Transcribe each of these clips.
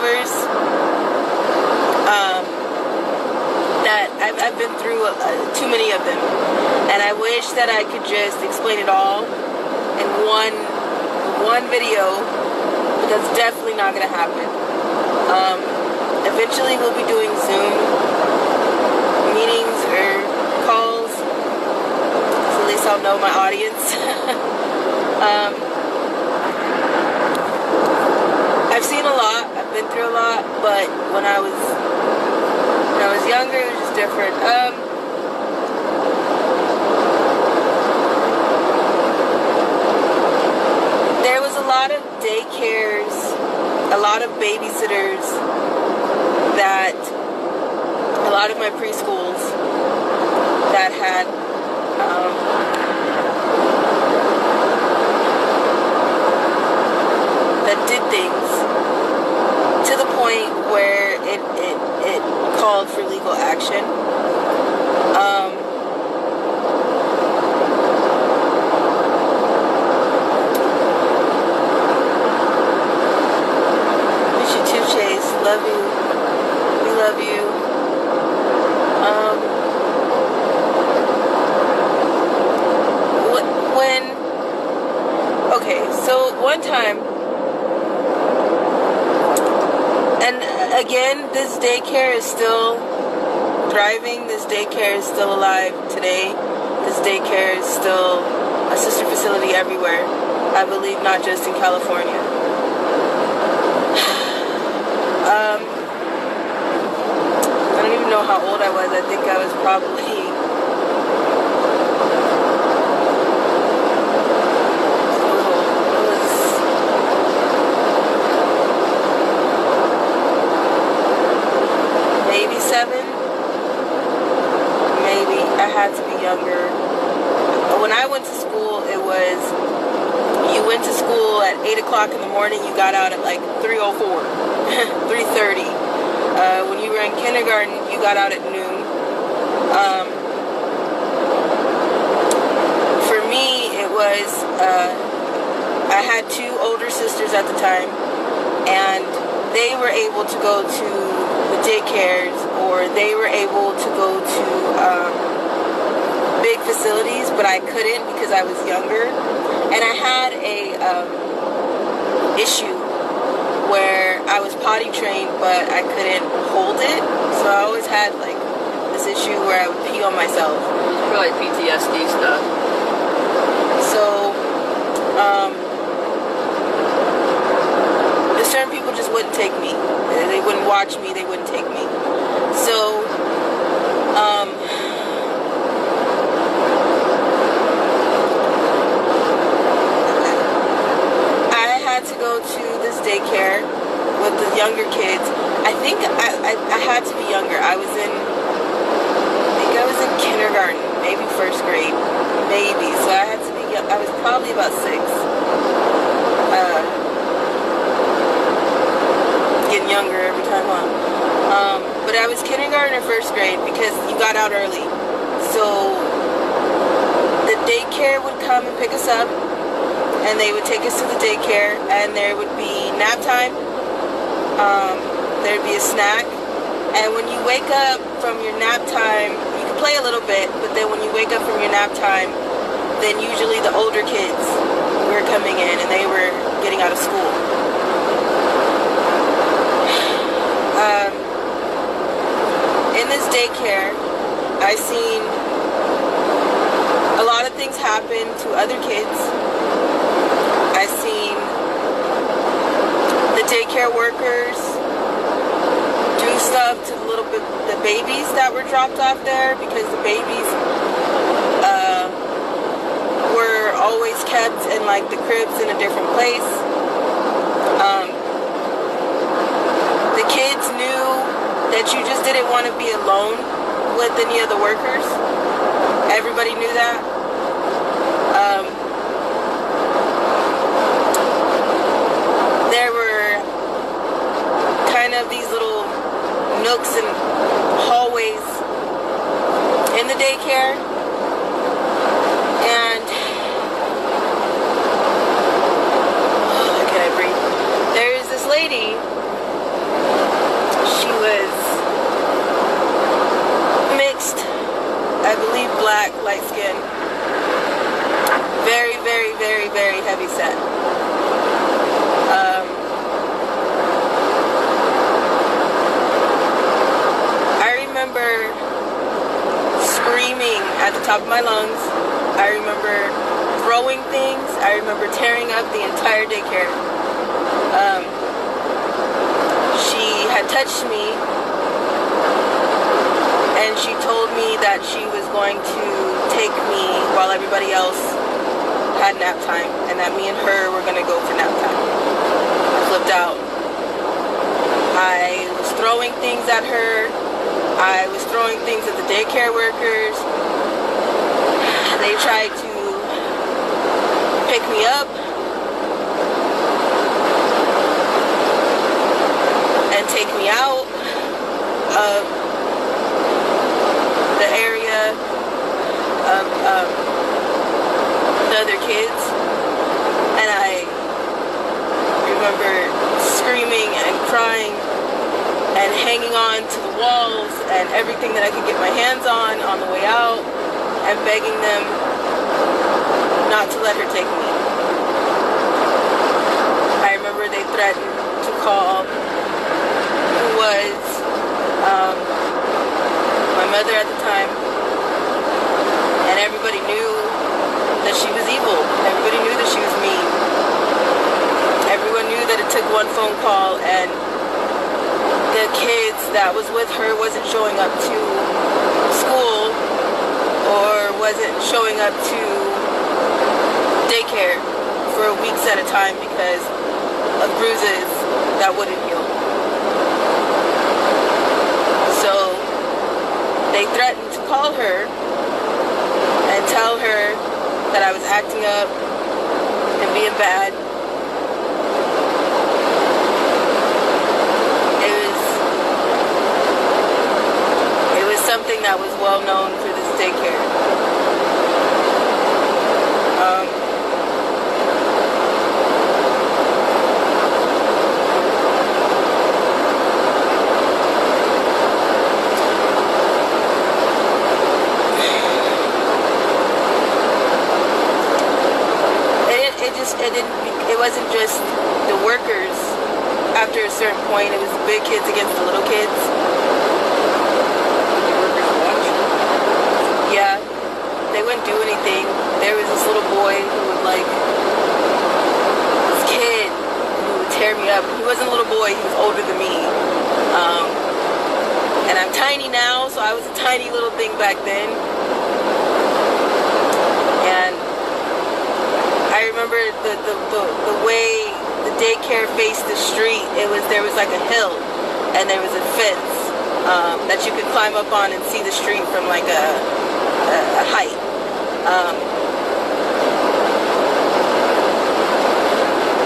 caregivers that I've been through too many of them, and I wish that I could just explain it all in one video, but that's definitely not gonna happen. Eventually we'll be doing Zoom meetings or calls, so at least I'll know my audience. I've seen a lot, I've been through a lot, but when I was younger, it was just different. There was a lot of daycares, a lot of babysitters, that a lot of my preschools that had that did things to the point where it called for legal action. Miss you too, Chase. Love you. We love you. Okay, so one time, and again, this daycare is still thriving. This daycare is still alive today. This daycare is still a sister facility everywhere. I believe not just in California. I don't even know how old I was. I think I was probably maybe 7. Maybe. I had to be younger. When I went to school, it was, you went to school at 8 o'clock in the morning, you got out at like 3:04, 3:30. When you were in kindergarten, you got out at noon. For me, it was, I had 2 older sisters at the time, and they were able to go to the daycares, or they were able to go to big facilities, but I couldn't because I was younger. And I had a issue where I was potty trained, but I couldn't hold it. So I always had like this issue where I would pee on myself. For like PTSD stuff. So, certain people just wouldn't take me. They wouldn't watch me. They wouldn't take me. So, I had to go to this daycare with the younger kids. I think I had to be younger. I think I was in kindergarten, maybe 1st grade, maybe. So I had to be. I was probably about 6. Getting younger every time on. But I was kindergarten or 1st grade because you got out early. So the daycare would come and pick us up, and they would take us to the daycare, and there would be nap time. There'd be a snack, and when you wake up from your nap time, you can play a little bit, but then when you wake up from your nap time, then usually the older kids were coming in and they were getting out of school. In this daycare, I seen a lot of things happen to other kids. I seen the daycare workers do stuff to the babies that were dropped off there, because the babies were always kept in like the cribs in a different place. The kids knew that you just didn't want to be alone with any of the workers. Everybody knew that. There were kind of these little nooks and hallways in the daycare, and how can I breathe? There is this lady very, very heavy set. I remember screaming at the top of my lungs. I remember throwing things. I remember tearing up the entire daycare. She had touched me, and she told me that she was going to take me while everybody else had nap time, and that me and her were going to go for nap time. I flipped out. I was throwing things at her. I was throwing things at the daycare workers. They tried to pick me up and take me out of the area of the other kids. And I remember screaming and crying and hanging on to the walls and everything that I could get my hands on the way out, and begging them not to let her take me. I remember they threatened to call who was my mother at the time, and everybody knew that she was evil. Everybody knew that she was mean. Everyone knew that it took one phone call and the kids that was with her wasn't showing up to school or wasn't showing up to daycare for weeks at a time because of bruises that wouldn't heal. So they threatened to call her and tell her that I was acting up and being bad. Something that was well known for this daycare. It wasn't just the workers. After a certain point, it was the big kids against the little kids. Yeah, they wouldn't do anything. There was this little boy who would this kid who would tear me up. He wasn't a little boy, he was older than me. And I'm tiny now, so I was a tiny little thing back then. And I remember the way the daycare faced the street. There was like a hill, and there was a fence that you could climb up on and see the street from like a height.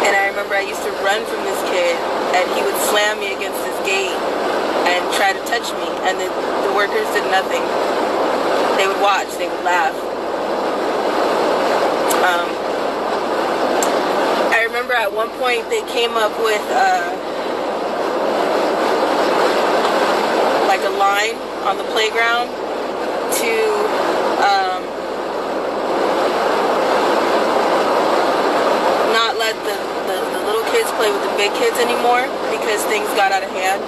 And I remember I used to run from this kid, and he would slam me against this gate and try to touch me, and the workers did nothing. They would watch, they would laugh. I remember at one point they came up with like a line on the playground to not let the little kids play with the big kids anymore because things got out of hand.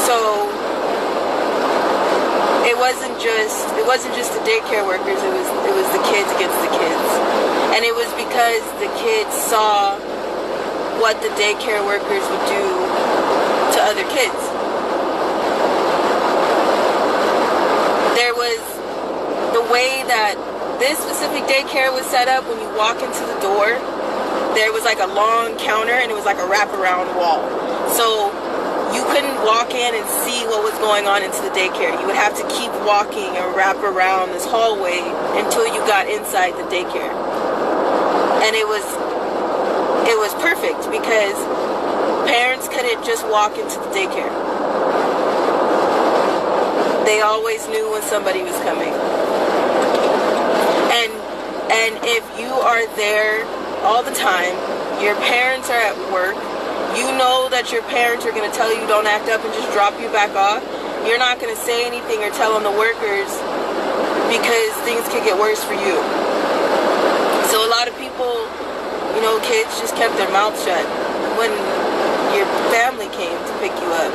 So it wasn't just the daycare workers, it was the kids against the kids. And it was because the kids saw what the daycare workers would do to other kids. There was the way that this specific daycare was set up. When you walk into the door, there was like a long counter, and it was like a wraparound wall. So you couldn't walk in and see what was going on into the daycare. You would have to keep walking and wrap around this hallway until you got inside the daycare. And it was perfect because parents couldn't just walk into the daycare. They always knew when somebody was coming. And if you are there all the time, your parents are at work, you know that your parents are going to tell you don't act up and just drop you back off. you're not going to say anything or tell on the workers because things could get worse for you. So a lot of people, kids just kept their mouths shut when your family came to pick you up.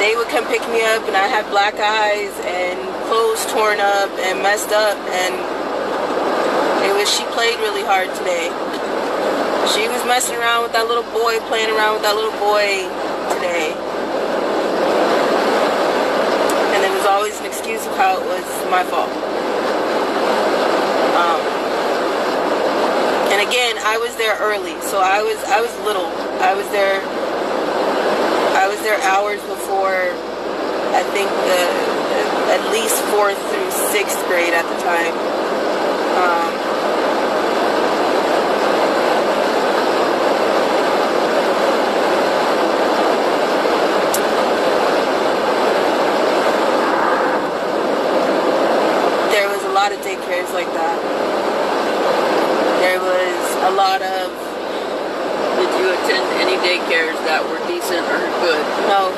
They would come pick me up and I had black eyes and clothes torn up and messed up, and she played really hard today. She was messing around with that little boy, playing around with that little boy today. And there was always an excuse of how it was my fault. And again, I was there early, so I was little. I was there hours before, I think at least 4th through 6th grade at the time. There was a lot of daycares like that. There was a lot of... Did you attend any daycares that were decent or good? No.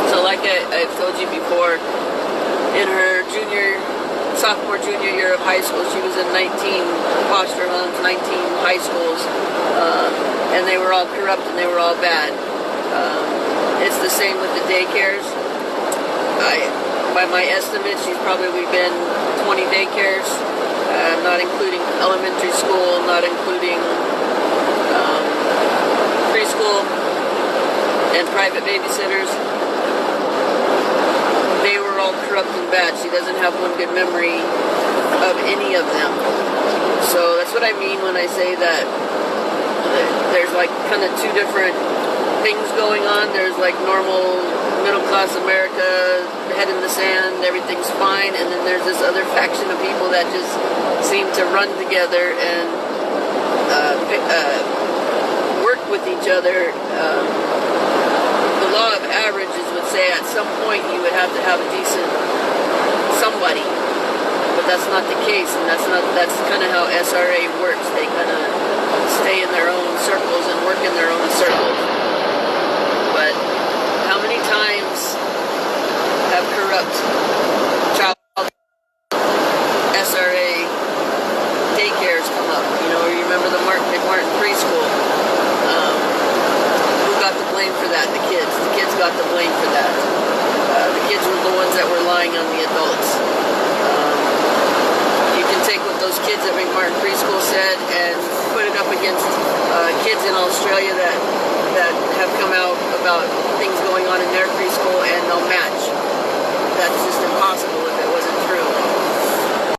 So like I've told you before, in her sophomore, junior year of high school, she was in 19 foster homes, 19 high schools, and they were all corrupt and they were all bad. It's the same with the daycares. By my estimate, she's probably been 20 daycares, not including elementary school, not including preschool and private babysitters. They were all corrupt and bad. She doesn't have one good memory of any of them. So that's what I mean when I say that there's like kind of two different things going on. There's like normal middle class America, head in the sand, everything's fine, and then there's this other faction of people that just seem to run together and work with each other. The law of averages would say at some point you would have to have a decent somebody, but that's not the case, and that's kind of how SRA works. They kind of stay in their own circles and work in their own circles. But how many times have corrupt child SRA daycares come up? You remember the McMartin preschool? Who got the blame for that? The kids. The kids got the blame for that. The kids were the ones that were lying on the adults. You can take what those kids at McMartin preschool said and put it up against kids in Australia that have come out about things going on in their preschool, and they'll match. That's just impossible.